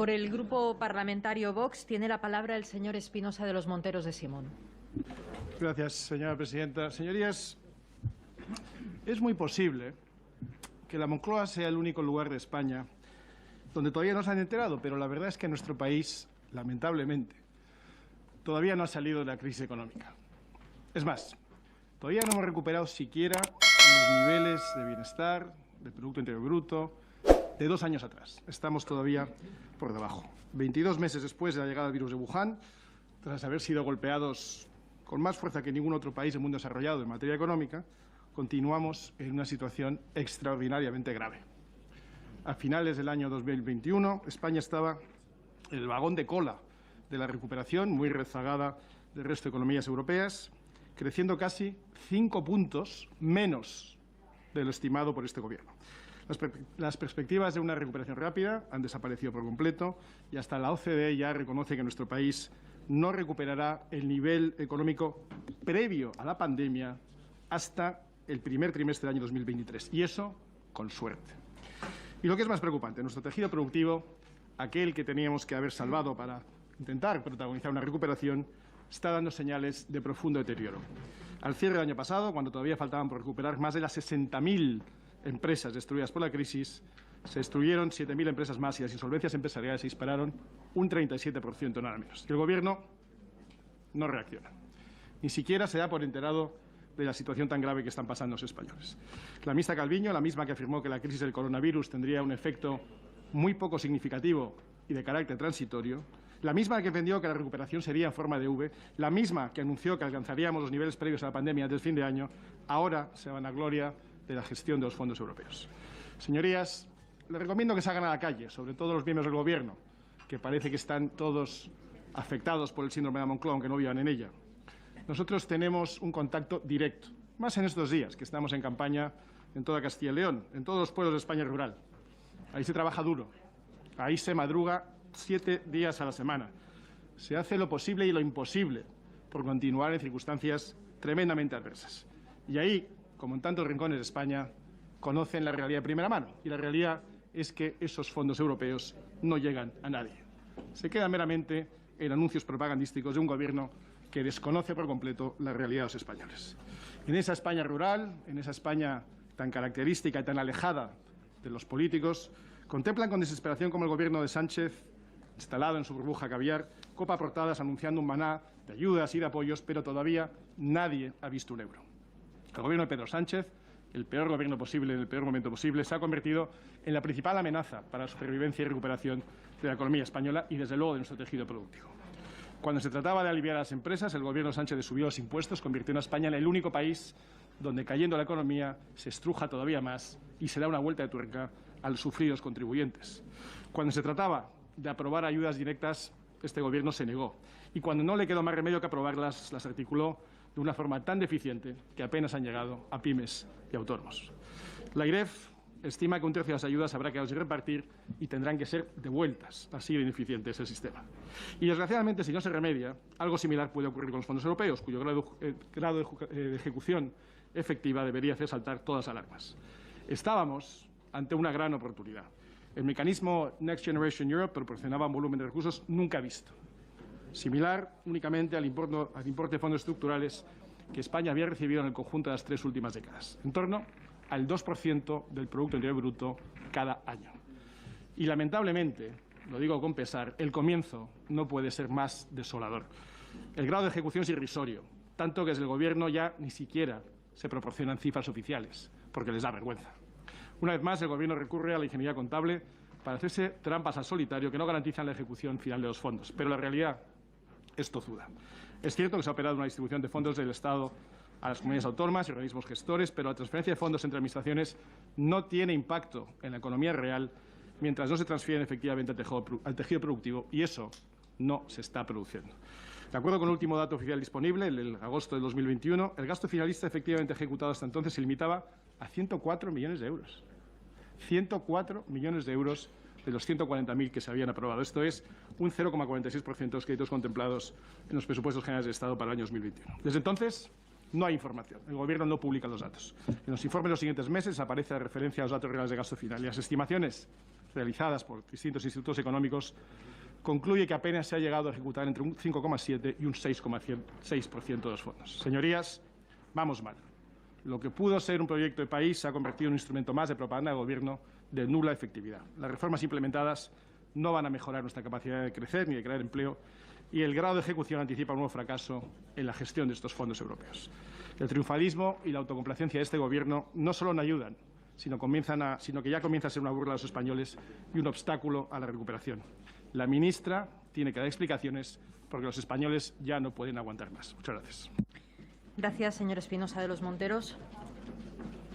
Por el Grupo Parlamentario Vox tiene la palabra el señor Espinosa de los Monteros de Simón. Gracias, señora presidenta. Señorías, es muy posible que la Moncloa sea el único lugar de España donde todavía no se han enterado, pero la verdad es que nuestro país, lamentablemente, todavía no ha salido de la crisis económica. Es más, todavía no hemos recuperado siquiera los niveles de bienestar, de Producto Interior Bruto, de 2 años atrás. Estamos todavía por debajo. 22 meses después de la llegada del virus de Wuhan, tras haber sido golpeados con más fuerza que ningún otro país del mundo desarrollado en materia económica, continuamos en una situación extraordinariamente grave. A finales del año 2021, España estaba en el vagón de cola de la recuperación, muy rezagada del resto de economías europeas, creciendo casi 5 puntos menos de lo estimado por este Gobierno. Las perspectivas de una recuperación rápida han desaparecido por completo y hasta la OCDE ya reconoce que nuestro país no recuperará el nivel económico previo a la pandemia hasta el primer trimestre del año 2023, y eso con suerte. Y lo que es más preocupante, nuestro tejido productivo, aquel que teníamos que haber salvado para intentar protagonizar una recuperación, está dando señales de profundo deterioro. Al cierre del año pasado, cuando todavía faltaban por recuperar más de las 60.000 empresas destruidas por la crisis, se destruyeron 7.000 empresas más y las insolvencias empresariales se dispararon un 37%, nada menos. Y el Gobierno no reacciona. Ni siquiera se da por enterado de la situación tan grave que están pasando los españoles. La ministra Calviño, la misma que afirmó que la crisis del coronavirus tendría un efecto muy poco significativo y de carácter transitorio, la misma que defendió que la recuperación sería en forma de V, la misma que anunció que alcanzaríamos los niveles previos a la pandemia antes del fin de año, ahora se vanagloria de la gestión de los fondos europeos. Señorías, les recomiendo que salgan a la calle, sobre todo los miembros del Gobierno, que parece que están todos afectados por el síndrome de la Moncloa, aunque no vivan en ella. Nosotros tenemos un contacto directo, más en estos días, que estamos en campaña en toda Castilla y León, en todos los pueblos de España rural. Ahí se trabaja duro, ahí se madruga 7 días a la semana. Se hace lo posible y lo imposible por continuar en circunstancias tremendamente adversas. Y ahí, como en tantos rincones de España, conocen la realidad de primera mano. Y la realidad es que esos fondos europeos no llegan a nadie. Se quedan meramente en anuncios propagandísticos de un Gobierno que desconoce por completo la realidad de los españoles. En esa España rural, en esa España tan característica y tan alejada de los políticos, contemplan con desesperación como el Gobierno de Sánchez, instalado en su burbuja caviar, copa portadas anunciando un maná de ayudas y de apoyos, pero todavía nadie ha visto un euro. El Gobierno de Pedro Sánchez, el peor gobierno posible en el peor momento posible, se ha convertido en la principal amenaza para la supervivencia y recuperación de la economía española y, desde luego, de nuestro tejido productivo. Cuando se trataba de aliviar a las empresas, el Gobierno Sánchez subió los impuestos, convirtiendo a España en el único país donde, cayendo la economía, se estruja todavía más y se da una vuelta de tuerca a los sufridos contribuyentes. Cuando se trataba de aprobar ayudas directas, este Gobierno se negó. Y cuando no le quedó más remedio que aprobarlas, las articuló de una forma tan deficiente que apenas han llegado a pymes y autónomos. La AIREF estima que un tercio de las ayudas habrá quedado sin repartir y tendrán que ser devueltas. Así de ineficiente es el sistema. Y, desgraciadamente, si no se remedia, algo similar puede ocurrir con los fondos europeos, cuyo grado de ejecución efectiva debería hacer saltar todas las alarmas. Estábamos ante una gran oportunidad. El mecanismo Next Generation Europe proporcionaba un volumen de recursos nunca visto, similar únicamente al importe de fondos estructurales que España había recibido en el conjunto de las 3 últimas décadas, en torno al 2% del Producto Interior Bruto cada año. Y, lamentablemente, lo digo con pesar, el comienzo no puede ser más desolador. El grado de ejecución es irrisorio, tanto que desde el Gobierno ya ni siquiera se proporcionan cifras oficiales, porque les da vergüenza. Una vez más, el Gobierno recurre a la ingeniería contable para hacerse trampas al solitario que no garantizan la ejecución final de los fondos. Pero la realidad es tozuda. Es cierto que se ha operado una distribución de fondos del Estado a las comunidades autónomas y organismos gestores, pero la transferencia de fondos entre administraciones no tiene impacto en la economía real mientras no se transfieren efectivamente al tejido productivo, y eso no se está produciendo. De acuerdo con el último dato oficial disponible, el de agosto de 2021, el gasto finalista efectivamente ejecutado hasta entonces se limitaba a 104 millones de euros. 104 millones de euros de los 140.000 que se habían aprobado. Esto es un 0,46% de los créditos contemplados en los presupuestos generales del Estado para el año 2021. Desde entonces, no hay información. El Gobierno no publica los datos. En los informes de los siguientes meses aparece la referencia a los datos reales de gasto final y las estimaciones realizadas por distintos institutos económicos concluye que apenas se ha llegado a ejecutar entre un 5,7 y un 6,6% de los fondos. Señorías, vamos mal. Lo que pudo ser un proyecto de país se ha convertido en un instrumento más de propaganda de gobierno de nula efectividad. Las reformas implementadas no van a mejorar nuestra capacidad de crecer ni de crear empleo, y el grado de ejecución anticipa un nuevo fracaso en la gestión de estos fondos europeos. El triunfalismo y la autocomplacencia de este Gobierno no solo no ayudan, sino que ya comienza a ser una burla a los españoles y un obstáculo a la recuperación. La ministra tiene que dar explicaciones porque los españoles ya no pueden aguantar más. Muchas gracias. Gracias, señor Espinosa de los Monteros.